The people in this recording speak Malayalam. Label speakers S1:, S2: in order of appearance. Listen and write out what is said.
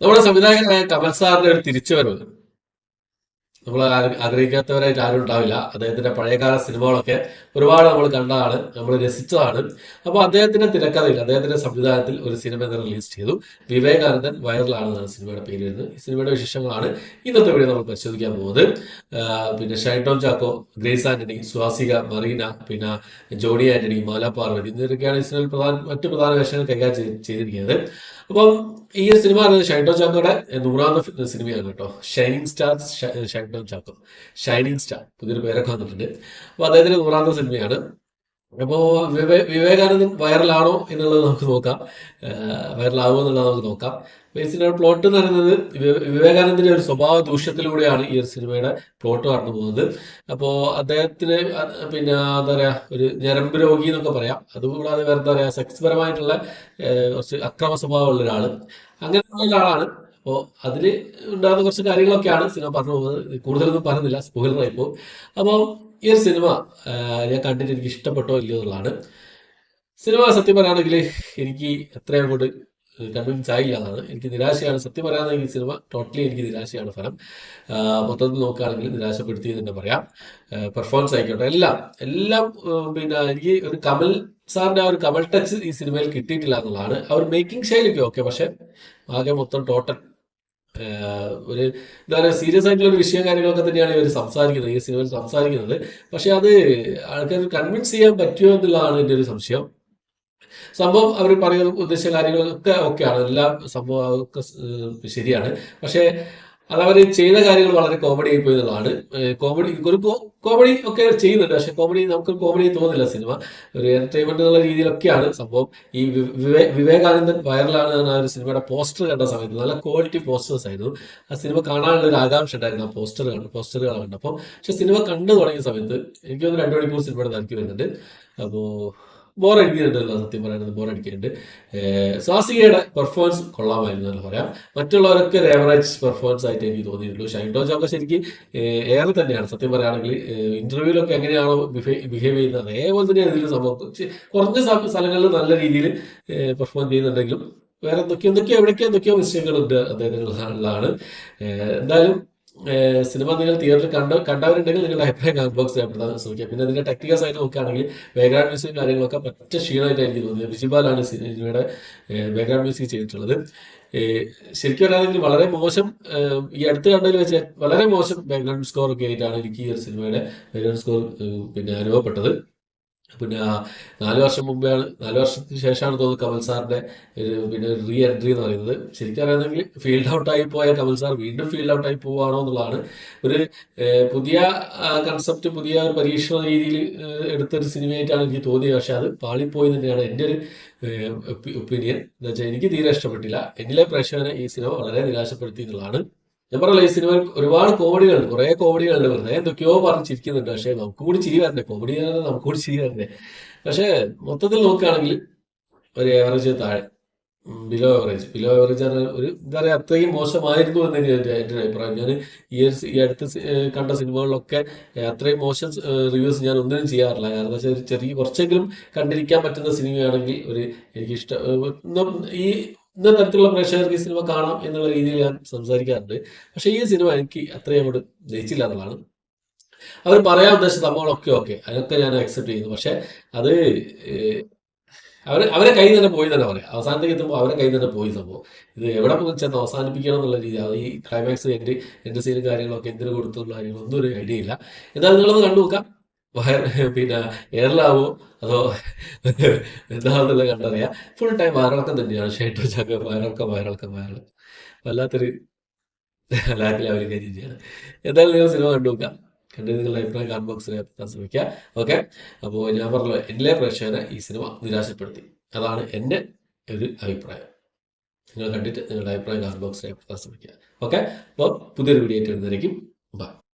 S1: നമ്മുടെ സംവിധായകനായ കമൽ സാറിന്റെ ഒരു തിരിച്ചുവരവ് നമ്മൾ ആഗ്രഹിക്കാത്തവരായിട്ട് ആരും ഉണ്ടാവില്ല. അദ്ദേഹത്തിന്റെ പഴയകാല സിനിമകളൊക്കെ ഒരുപാട് നമ്മൾ കണ്ടതാണ്, നമ്മൾ രസിച്ചതാണ്. അപ്പോൾ അദ്ദേഹത്തിന്റെ തിരക്കഥയിൽ, അദ്ദേഹത്തിന്റെ സംവിധാനത്തിൽ ഒരു സിനിമ റിലീസ് ചെയ്തു. വിവേകാനന്ദൻ വൈറലാണെന്നാണ് സിനിമയുടെ പേര് വരുന്നത്. ഈ സിനിമയുടെ വിശേഷങ്ങളാണ് ഇന്നത്തെ വീഡിയോ നമ്മൾ പരിശോധിക്കാൻ പോകുന്നത്. പിന്നെ ഷൈൻ ടോം ചാക്കോ, ഗ്രേസ് ആന്റണി, സ്വാസിക, മറീന, പിന്നെ ജോണി ആന്റണി, മാല പാർവതി എന്നിവരൊക്കെയാണ് ഈ സിനിമയിൽ മറ്റു പ്രധാന വേഷങ്ങൾ കൈകാര്യം ചെയ്തിരിക്കുന്നത്. അപ്പം ഈ സിനിമ പറയുന്നത് ഷൈൻ ടോം ചാക്കോയുടെ 100ാമത്തെ സിനിമയാണ് കേട്ടോ. Shining star Shine Tom Chacko, shining star പുതിയൊരു പേരൊക്കെ വന്നിട്ടുണ്ട്. അപ്പോൾ അദ്ദേഹത്തിന്റെ 100ാമത്തെ സിനിമയാണ്. അപ്പോൾ വിവേകാനന്ദൻ വൈറലാണോ എന്നുള്ളത് നമുക്ക് നോക്കാം, വൈറലാകുമോ എന്നുള്ളത് നമുക്ക് നോക്കാം. അപ്പോൾ ഈ സിനിമയുടെ പ്ലോട്ട് എന്ന് പറയുന്നത് വിവേകാനന്ദന്റെ ഒരു സ്വഭാവ ദൂഷ്യത്തിലൂടെയാണ് ഈ ഒരു സിനിമയുടെ പ്ലോട്ട് കടന്നു പോകുന്നത്. അപ്പോൾ അദ്ദേഹത്തിന് പിന്നെ എന്താ പറയുക, ഒരു ഞരമ്പ് രോഗി എന്നൊക്കെ പറയാം. അതുകൂടാതെ വേറെ എന്താ പറയുക, സെക്സ് പരമായിട്ടുള്ള കുറച്ച് അക്രമ സ്വഭാവമുള്ള ഒരാൾ, അങ്ങനെയുള്ള ഒരാളാണ്. അപ്പോൾ അതിൽ ഉണ്ടാകുന്ന കുറച്ച് കാര്യങ്ങളൊക്കെയാണ് സിനിമ പറഞ്ഞു പോകുന്നത്. കൂടുതലൊന്നും പറയുന്നില്ല, സ്പോയിലറായി പോകും. അപ്പോൾ ഈ ഒരു സിനിമ ഞാൻ കണ്ടിട്ട് എനിക്ക് ഇഷ്ടപ്പെട്ടോ ഇല്ലയോ എന്നുള്ളതാണ്. സിനിമ സത്യം പറയുകയാണെങ്കിൽ എനിക്ക് എത്രയും അങ്ങോട്ട് കൺവിൻസ് ആയില്ല എന്നാണ്. എനിക്ക് നിരാശയാണ് സത്യം പറയാണെങ്കിൽ. സിനിമ ടോട്ടലി എനിക്ക് നിരാശയാണ് ഫലം. മൊത്തത്തിൽ നോക്കുകയാണെങ്കിൽ നിരാശപ്പെടുത്തി തന്നെ പറയാം. പെർഫോമൻസ് ആയിക്കോട്ടെ, എല്ലാം എല്ലാം പിന്നെ എനിക്ക് ഒരു കമൽ സാറിന്റെ ആ ഒരു കമൽ ടച്ച് ഈ സിനിമയിൽ കിട്ടിയിട്ടില്ല എന്നുള്ളതാണ്. ആ ഒരു മേക്കിംഗ് ശൈലിയൊക്കെ ഓക്കെ, പക്ഷെ ആകെ മൊത്തം ടോട്ടൽ ഒരു എന്താ പറയുക, സീരിയസ് ആയിട്ടുള്ള ഒരു വിഷയം കാര്യങ്ങളൊക്കെ തന്നെയാണ് ഇവർ സംസാരിക്കുന്നത്, ഈ സിനിമയിൽ സംസാരിക്കുന്നത്. പക്ഷെ അത് ആൾക്കാർ കൺവിൻസ് ചെയ്യാൻ പറ്റുമോ എന്നുള്ളതാണ് എൻ്റെ ഒരു സംശയം. സംഭവം അവർ പറയുന്ന ഉദ്ദേശിച്ച കാര്യങ്ങളൊക്കെ ഓക്കെയാണ്, എല്ലാം സംഭവം ഒക്കെ ശരിയാണ്. പക്ഷേ അതവർ ചെയ്ത കാര്യങ്ങൾ വളരെ കോമഡി ആയി പോയി എന്നുള്ളതാണ്. കോമഡി ഒരു കോമഡി ഒക്കെ ചെയ്യുന്നുണ്ട്, പക്ഷെ കോമഡി നമുക്ക് കോമഡി തോന്നില്ല. സിനിമ ഒരു എന്റർടൈൻമെന്റ് എന്നുള്ള രീതിയിലൊക്കെയാണ് സംഭവം. ഈ വിവേകാനന്ദൻ വൈറലാണ് എന്ന ഒരു സിനിമയുടെ പോസ്റ്റർ കണ്ട സമയത്ത് നല്ല ക്വാളിറ്റി പോസ്റ്റേഴ്സ് ആയിരുന്നു. ആ സിനിമ കാണാനുള്ള ഒരു ആകാംക്ഷ ഉണ്ടായിരുന്നു ആ പോസ്റ്ററുകൾ കണ്ടപ്പോൾ. പക്ഷെ സിനിമ കണ്ടു തുടങ്ങിയ സമയത്ത് എനിക്ക് തോന്നുന്നു 2 മണിക്കൂർ സിനിമയുടെ താല്പര്യം വരുന്നുണ്ട്. അപ്പോൾ ബോറടിക്കുന്നുണ്ട്, സത്യം പറയുന്നത് ബോറടിക്കുന്നുണ്ട്. സ്വാസികയുടെ പെർഫോമൻസ് കൊള്ളാമായിരുന്നു എന്ന് പറയാം. മറ്റുള്ളവരൊക്കെ ഒരു ആവറേജ് പെർഫോമൻസ് ആയിട്ട് എനിക്ക് തോന്നിയിട്ടുള്ളൂ. ഷൈൻ ടോം ചാക്കോ ശരിക്ക് ഏറെ തന്നെയാണ് സത്യം പറയുകയാണെങ്കിൽ. ഇന്റർവ്യൂവിലൊക്കെ എങ്ങനെയാണോ ബിഹേവ് ചെയ്യുന്നത് അതേപോലെ തന്നെയാണ് ഇതിൽ സംഭവം. കുറഞ്ഞ സ്ഥലങ്ങളിൽ നല്ല രീതിയിൽ പെർഫോം ചെയ്യുന്നുണ്ടെങ്കിലും വേറെ എന്തൊക്കെയോ മിസ്റ്റേക്കുകളുണ്ട് അദ്ദേഹത്തിനുള്ളതാണ്. എന്തായാലും സിനിമ നിങ്ങൾ തിയേറ്ററിൽ കണ്ടവരുണ്ടെങ്കിൽ നിങ്ങളുടെ അഭിപ്രായം കമന്റ് ബോക്സിൽ രേഖപ്പെടുത്താൻ ശ്രമിക്കുക. പിന്നെ അതിന്റെ ടെക്നിക്കൽ സൈഡ് നോക്കുകയാണെങ്കിൽ ബാക്ക്ഗ്രൗണ്ട് മ്യൂസിക് കാര്യങ്ങളൊക്കെ പറ്റ ക്ഷീണമായിട്ട് എനിക്ക് തോന്നിയത്. വിജിബാലാണ് സിനിമയുടെ ബാക്ക്ഗ്രൗണ്ട് മ്യൂസിക് ചെയ്തിട്ടുള്ളത്. ശരിക്കും പറയുകയാണെങ്കിൽ വളരെ മോശം, ഈ അടുത്ത് കണ്ടതിൽ വെച്ച് വളരെ മോശം ബാക്ക്ഗ്രൗണ്ട് സ്കോർ ഒക്കെ ആയിട്ടാണ് എനിക്ക് ഈ ഒരു സിനിമയുടെ ബാക്ക്ഗ്രൗണ്ട് സ്കോർ പിന്നെ അനുഭവപ്പെട്ടത്. പിന്നെ 4 വർഷത്തിന് ശേഷമാണ് തോന്നുന്നു കമൽ സാറിന്റെ പിന്നെ റീ എൻട്രി എന്ന് പറയുന്നത്. ശരിക്കും അറിയാമെങ്കിൽ ഫീൽഡ് ഔട്ടായി പോയ കമൽ സാർ വീണ്ടും ഫീൽഡ് ഔട്ടായി പോവുകയാണോ എന്നുള്ളതാണ്. ഒരു പുതിയ കൺസെപ്റ്റ്, പുതിയ ഒരു പരീക്ഷണ രീതിയിൽ എടുത്തൊരു സിനിമയായിട്ടാണ് എനിക്ക് തോന്നിയത്. പക്ഷെ അത് പാളിപ്പോയി തന്നെയാണ് എൻ്റെ ഒരു ഒപ്പീനിയൻ. എന്താ വെച്ചാൽ എനിക്ക് തീരെ ഇഷ്ടപ്പെട്ടില്ല. എന്നിലെ പ്രേക്ഷകനെ ഈ സിനിമ വളരെ നിരാശപ്പെടുത്തി എന്നുള്ളതാണ്. ഞാൻ പറഞ്ഞല്ലോ, ഈ സിനിമയിൽ ഒരുപാട് കോമഡികളുണ്ട്, കുറെ കോമഡികളുണ്ട്. വെറുതെ എന്തൊക്കെയോ പറഞ്ഞ് ചിരിക്കുന്നുണ്ട്, പക്ഷെ നമുക്ക് കൂടി ചിരി വരണ്ടേ? കോമഡി നമുക്ക് കൂടി ചിരി വരണ്ടേ? പക്ഷെ മൊത്തത്തിൽ നോക്കുകയാണെങ്കിൽ ഒരു ഏവറേജ് താഴെ, ബിലോ ഏവറേജ് ഒരു എന്താ പറയുക, അത്രയും മോശമായിരുന്നു എന്ന് എൻ്റെ ഒരു അഭിപ്രായം. ഞാൻ ഈ അടുത്ത് കണ്ട സിനിമകളിലൊക്കെ അത്രയും മോശം റിവ്യൂസ് ഞാൻ ഒന്നിനും ചെയ്യാറില്ല. കാരണം എന്താ വെച്ചാൽ ഒരു ചെറിയ കുറച്ചെങ്കിലും കണ്ടിരിക്കാൻ പറ്റുന്ന സിനിമയാണെങ്കിൽ എനിക്കിഷ്ടം ഈ ഇന്ന തരത്തിലുള്ള പ്രേക്ഷകർക്ക് ഈ സിനിമ കാണാം എന്നുള്ള രീതിയിൽ ഞാൻ സംസാരിക്കാറുണ്ട്. പക്ഷെ ഈ സിനിമ എനിക്ക് അത്രയും അങ്ങോട്ട് ജയിച്ചില്ല എന്നുള്ളതാണ്. അവർ പറയാൻ ഉദ്ദേശിച്ച സംഭവങ്ങളൊക്കെ ഓക്കെ, അതൊക്കെ ഞാൻ അക്സെപ്റ്റ് ചെയ്യുന്നു. പക്ഷെ അത് അവരെ കയ്യിൽ തന്നെ പോയി തന്നെ പറയാം. അവസാനത്തേക്ക് എത്തുമ്പോൾ അവരെ കയ്യിൽ തന്നെ പോയി സംഭവം. ഇത് എവിടെ ചെന്ന് അവസാനിപ്പിക്കണം എന്നുള്ള രീതി, അത് ഈ ക്ലൈമാക്സ് എൻ്റെ സീനും കാര്യങ്ങളൊക്കെ എന്തിനു കൊടുത്തുള്ള കാര്യങ്ങളൊന്നും ഒരു ഐഡിയ ഇല്ല. എന്തായാലും നിങ്ങളത് കണ്ടു നോക്കാം. പിന്നെ എയറിലാവോ അതോ എന്താണെന്നുള്ള കണ്ടറിയാം. ഫുൾ ടൈം വയറിളക്കം തന്നെയാണ്. ഷൈൻ ചാക്കോ വയറിളക്കം വല്ലാത്തൊരു ലാക്കിൽ അവർ കാര്യം ചെയ്യാണ്. എന്തായാലും നിങ്ങൾ സിനിമ കണ്ടു നോക്കാം. കണ്ടത് നിങ്ങളുടെ അഭിപ്രായം കമന്റ് ബോക്സിൽ എത്താൻ ശ്രമിക്കുക. ഓക്കെ, അപ്പോൾ ഞാൻ പറഞ്ഞല്ലോ, എല്ലാ പ്രേക്ഷകരെ ഈ സിനിമ നിരാശപ്പെടുത്തി. അതാണ് എൻ്റെ ഒരു അഭിപ്രായം. നിങ്ങൾ കണ്ടിട്ട് നിങ്ങളുടെ അഭിപ്രായം കമന്റ് ബോക്സിൽ എത്താൻ ശ്രമിക്കുക. ഓക്കെ, അപ്പോൾ പുതിയൊരു വീഡിയോ ആയിട്ട് വരുന്നതായിരിക്കും. ബൈ.